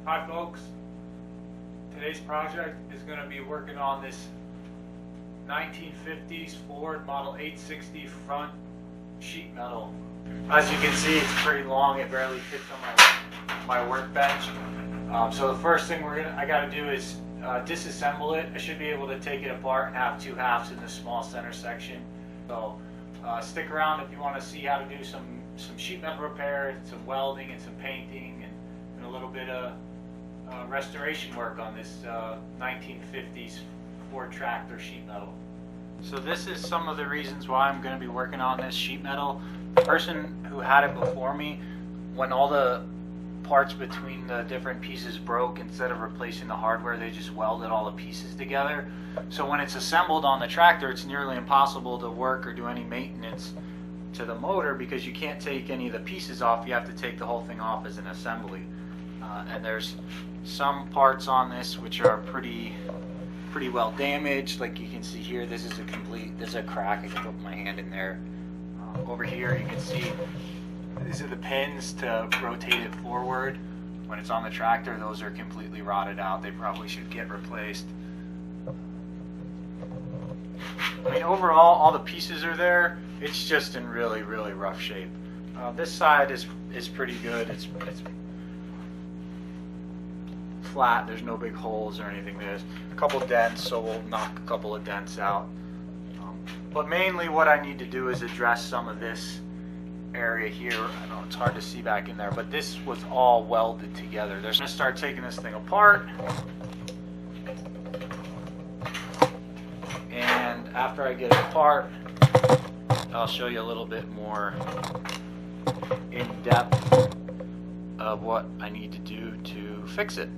Hi folks, today's project is going to be working on this 1950s Ford Model 860 front sheet metal. As you can see, it's pretty long, it barely fits on my workbench. So the first thing I got to do is disassemble it. I should be able to take it apart and have two halves in the small center section. So stick around if you want to see how to do some sheet metal repair, some welding and some painting and a little bit of restoration work on this 1950s Ford tractor sheet metal. So this is some of the reasons why I'm going to be working on this sheet metal. The person who had it before me, when all the parts between the different pieces broke, instead of replacing the hardware, they just welded all the pieces together. So when it's assembled on the tractor, it's nearly impossible to work or do any maintenance to the motor because you can't take any of the pieces off. You have to take the whole thing off as an assembly. And there's some parts on this which are pretty well damaged. Like you can see here, this is a crack. I can put my hand in there. Over here you can see these are the pins to rotate it forward. When it's on the tractor, those are completely rotted out. They probably should get replaced. I mean, overall, all the pieces are there. It's just in really rough shape. This side is pretty good. It's flat. There's no big holes or anything. There's a couple dents, so we'll knock a couple of dents out. But mainly what I need to do is address some of this area here. I know it's hard to see back in there, but this was all welded together. They're going to start taking this thing apart. And after I get it apart, I'll show you a little bit more in depth of what I need to do to fix it.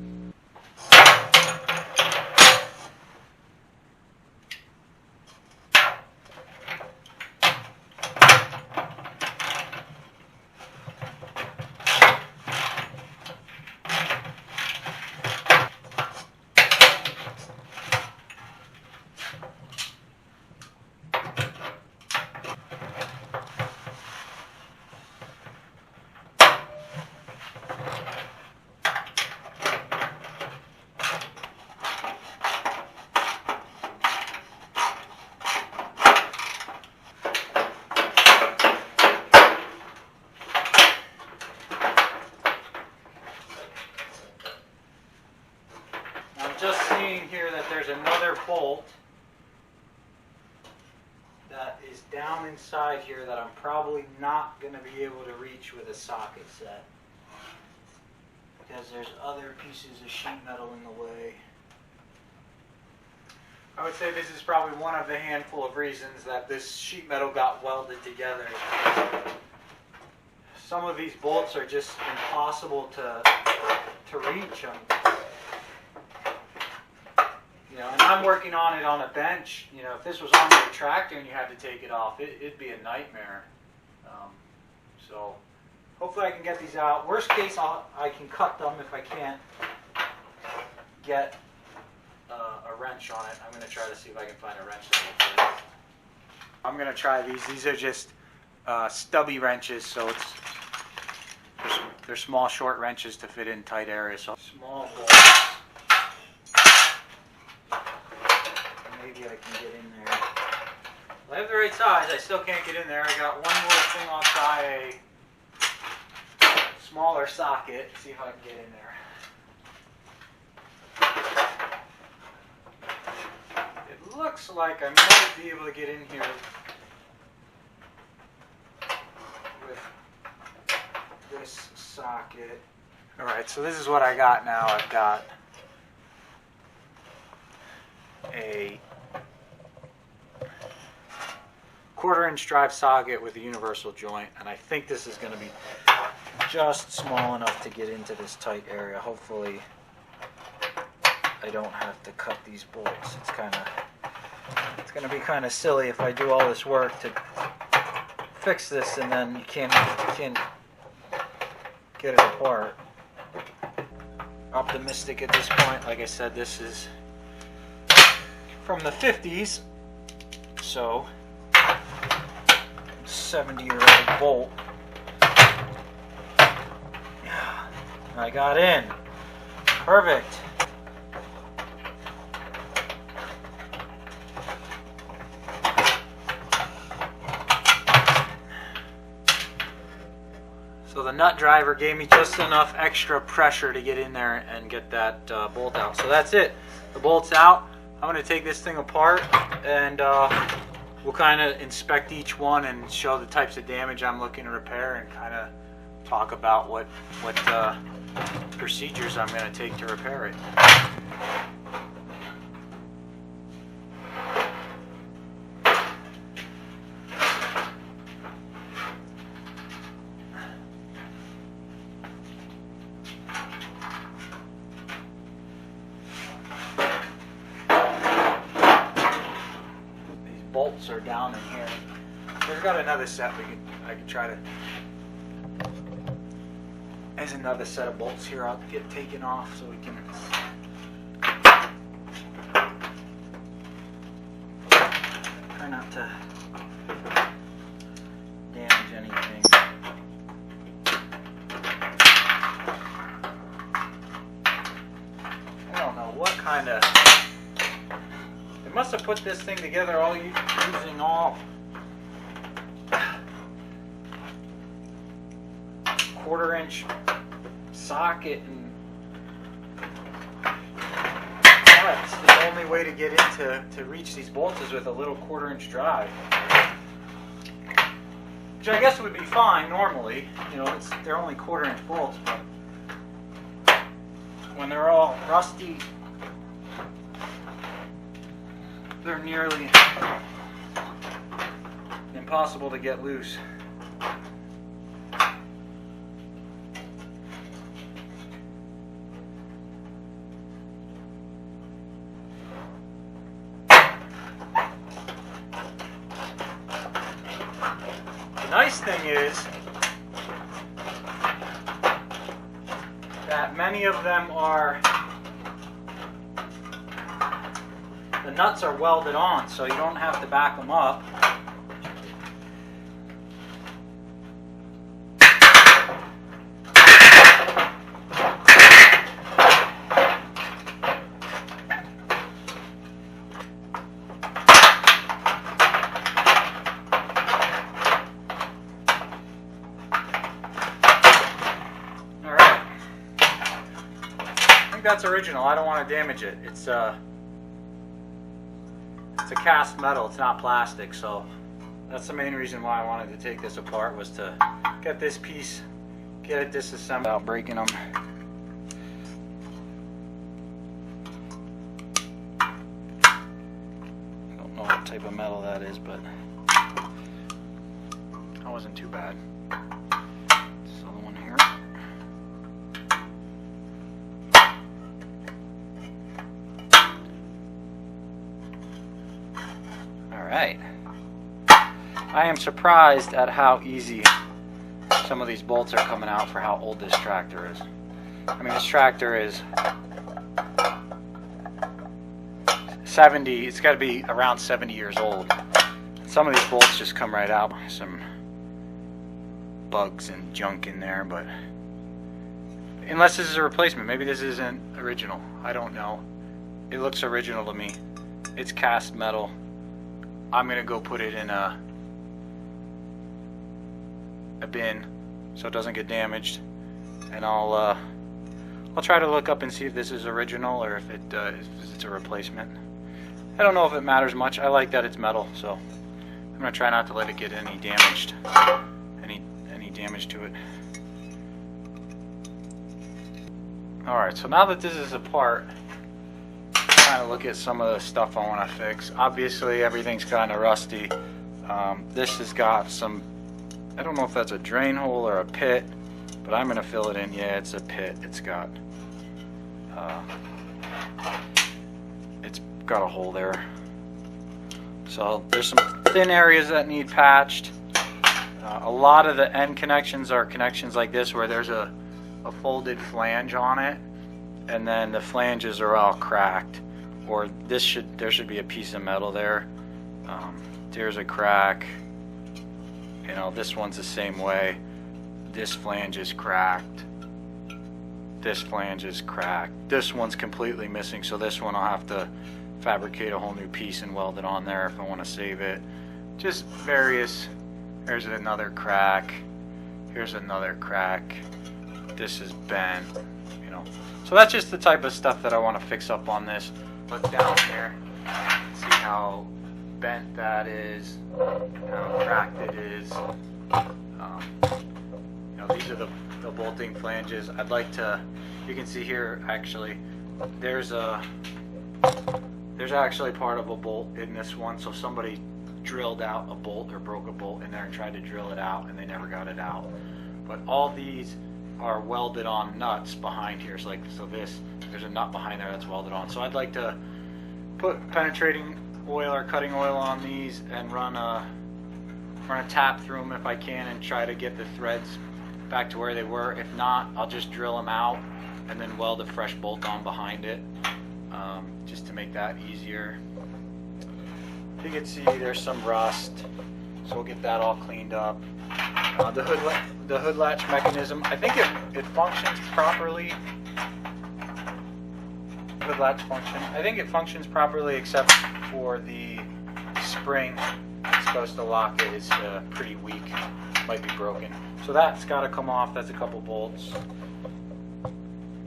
Just seeing here that there's another bolt that is down inside here that I'm probably not going to be able to reach with a socket set because there's other pieces of sheet metal in the way. I would say this is probably one of the handful of reasons that this sheet metal got welded together. Some of these bolts are just impossible to reach. You know, and I'm working on it on a bench. You know, if this was on your tractor and you had to take it off, it'd be a nightmare. So hopefully I can get these out. Worst case, I can cut them if I can't get a wrench on it. I'm going to try to see if I can find a wrench that will fit. I'm going to try these. These are just stubby wrenches, so they're small, short wrenches to fit in tight areas. So small bolts. Maybe I can get in there. Well, I have the right size. I still can't get in there. I got one more thing. I'll try a smaller socket. See if I can get in there. It looks like I might be able to get in here with this socket. Alright, so this is what I got now. I've got a 1/4-inch drive socket with a universal joint, and I think this is going to be just small enough to get into this tight area. Hopefully I don't have to cut these bolts. It's going to be kind of silly if I do all this work to fix this and then you can't get it apart. Optimistic at this point. Like I said, this is from the 50s, so 70-year-old bolt. I got in. Perfect. So the nut driver gave me just enough extra pressure to get in there and get that bolt out. So that's it. The bolt's out. I'm going to take this thing apart and we'll kind of inspect each one and show the types of damage I'm looking to repair and kind of talk about what procedures I'm going to take to repair it. Bolts are down in here. We've got another set I can try to. There's another set of bolts here I'll get taken off so we can try not to damage anything. I don't know what kind of. They must have put this thing together all using all 1/4-inch socket and nuts. The only way to get in to reach these bolts is with a little 1/4-inch drive, which I guess would be fine normally. You know, they're only 1/4-inch bolts, but when they're all rusty, they're nearly impossible to get loose. The nice thing is that many of them are, the nuts are welded on, so you don't have to back them up. Alright. I think that's original. I don't want to damage it. It's a cast metal, it's not plastic, so that's the main reason why I wanted to take this apart, was to get this piece, get it disassembled without breaking them. I don't know what type of metal that is, but that wasn't too bad. This other one here. Alright. I am surprised at how easy some of these bolts are coming out for how old this tractor is. I mean, this tractor is 70, it's got to be around 70 years old. Some of these bolts just come right out. Some bugs and junk in there, but unless this is a replacement, maybe this isn't original. I don't know. It looks original to me. It's cast metal. I'm gonna go put it in a bin so it doesn't get damaged, and I'll try to look up and see if this is original or if it's a replacement. I don't know if it matters much. I like that it's metal, so I'm gonna try not to let it get any damage to it. Alright, so now that this is apart, kind of look at some of the stuff I want to fix. Obviously everything's kind of rusty. This has got some, I don't know if that's a drain hole or a pit, but I'm going to fill it in. Yeah, it's a pit. It's got a hole there. So there's some thin areas that need patched. A lot of the end connections are connections like this where there's a folded flange on it, and then the flanges are all cracked. Or there should be a piece of metal there. There's a crack. You know, this one's the same way. This flange is cracked. this flange is cracked. This one's completely missing, so this one I'll have to fabricate a whole new piece and weld it on there if I want to save it. Just various. Here's another crack. Here's another crack. This is bent, you know. So that's just the type of stuff that I want to fix up on this. Look down here, see how bent that is, how cracked it is. You know, these are the bolting flanges. I'd like to, you can see here actually, there's actually part of a bolt in this one, so somebody drilled out a bolt or broke a bolt in there and tried to drill it out and they never got it out. But all these are welded on nuts behind here. So there's a nut behind there that's welded on. So I'd like to put penetrating oil or cutting oil on these and run a tap through them if I can and try to get the threads back to where they were. If not, I'll just drill them out and then weld a fresh bolt on behind it, just to make that easier. You can see there's some rust, so we'll get that all cleaned up. The hood latch mechanism, I think it functions properly. Hood latch function, I think it functions properly except for the spring that's supposed to lock it is pretty weak, might be broken. So that's got to come off. That's a couple bolts.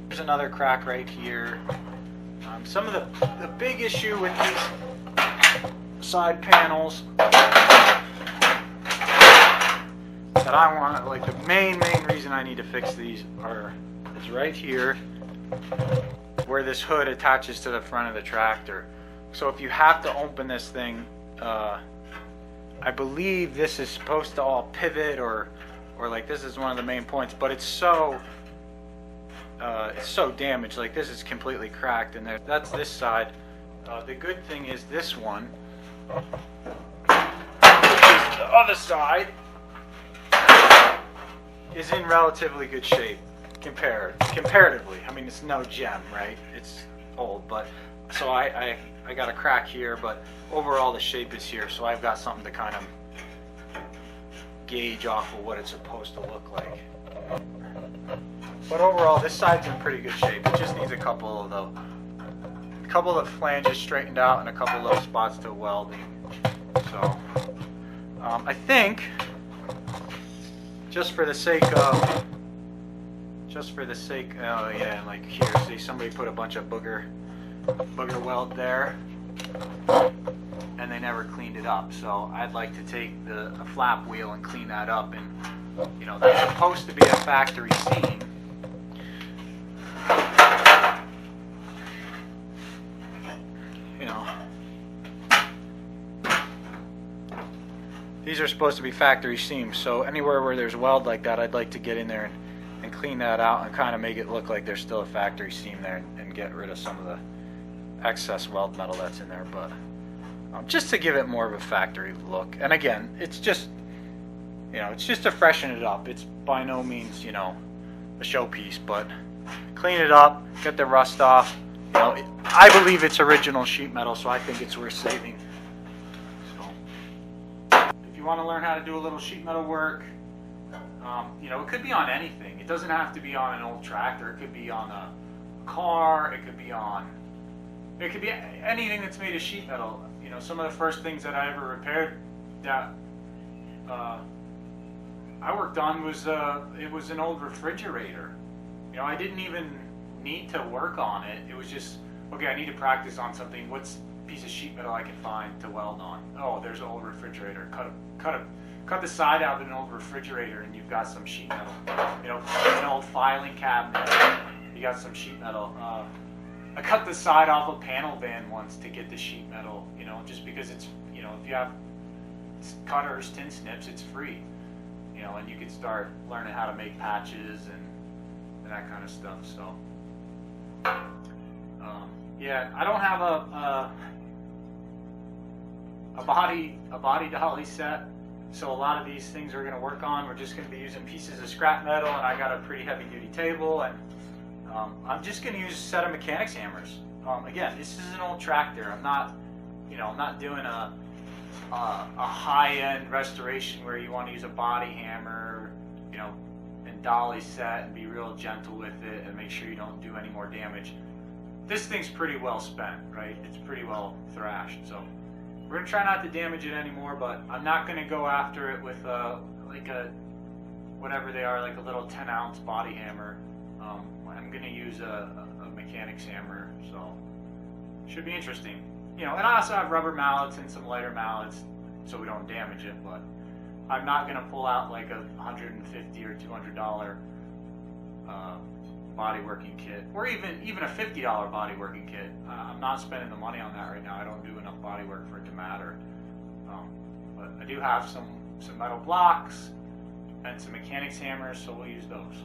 There's another crack right here. Some of the big issue with these side panels that I want, like the main reason I need to fix these is right here where this hood attaches to the front of the tractor. So if you have to open this thing, I believe this is supposed to all pivot or like this is one of the main points, but it's so damaged. Like this is completely cracked, and that's this side. The good thing is this one, which is the other side, is in relatively good shape comparatively. I mean, it's no gem, right? It's old, but so I got a crack here, but overall the shape is here, so I've got something to kind of gauge off of what it's supposed to look like. But overall, this side's in pretty good shape. It just needs a couple of flanges straightened out and a couple of spots to welding. So I think just for the sake, yeah, like here, see somebody put a bunch of booger weld there, and they never cleaned it up. So I'd like to take a flap wheel and clean that up, and you know that's supposed to be a factory seam. You know, these are supposed to be factory seams, so anywhere where there's weld like that, I'd like to get in there and clean that out and kind of make it look like there's still a factory seam there and get rid of some of the excess weld metal that's in there, but just to give it more of a factory look. And again, it's just, you know, it's just to freshen it up. It's by no means, you know, a showpiece, but clean it up, get the rust off. You know, I believe it's original sheet metal, so I think it's worth saving. So, if you want to learn how to do a little sheet metal work, you know, it could be on anything. It doesn't have to be on an old tractor. It could be on a car. It could be anything that's made of sheet metal. You know, some of the first things that I ever repaired that I worked on was it was an old refrigerator. You know, I didn't even need to work on it. It was just, okay, I need to practice on something. What's a piece of sheet metal I can find to weld on? Oh, there's an old refrigerator. Cut the side out of an old refrigerator, and you've got some sheet metal. You know, an old filing cabinet. You got some sheet metal. I cut the side off a panel van once to get the sheet metal. You know, just because it's, you know, if you have cutters, tin snips, it's free. You know, and you can start learning how to make patches and that kind of stuff. So, yeah, I don't have a body dolly set, so a lot of these things we're going to work on, we're just going to be using pieces of scrap metal, and I got a pretty heavy duty table, and I'm just going to use a set of mechanics hammers. Again, this is an old tractor. I'm not, you know, I'm not doing a high-end restoration where you want to use a body hammer, you know, and dolly set and be real gentle with it and make sure you don't do any more damage. This thing's pretty well spent, right? It's pretty well thrashed, so we're gonna try not to damage it anymore, but I'm not gonna go after it with like a, whatever they are, like a little 10-ounce body hammer. I'm gonna use a mechanic's hammer, so should be interesting. You know, and I also have rubber mallets and some lighter mallets so we don't damage it, but I'm not gonna pull out like a $150 or $200 body working kit, or even a $50 body working kit. I'm not spending the money on that right now. I don't do enough body work for it to matter. But I do have some metal blocks and some mechanics hammers, so we'll use those.